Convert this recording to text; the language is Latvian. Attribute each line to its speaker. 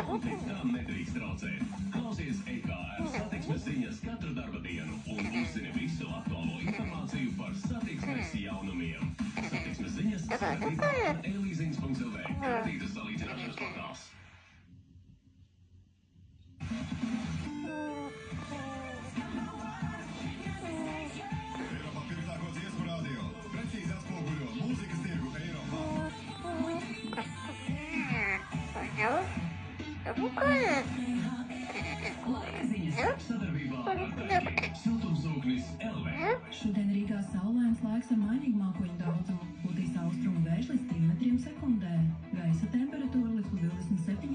Speaker 1: un pēc tam nedrīkst traucēt. Klausies EKR satiksmes ziņas katru darba dienu un uzzini visu aktuālo informāciju par satiksmes jaunumiem. Satiksmes ziņas sadarbībā ar e-leasings.lv, kredītas salīdzināšanas portāls.
Speaker 2: Šodien Rīgā saulains laiks ar mainīgu mākoņu daudzumu, pūtīs austrumu vējš līdz 3 metriem sekundē. Gaisa temperatūra līdz 27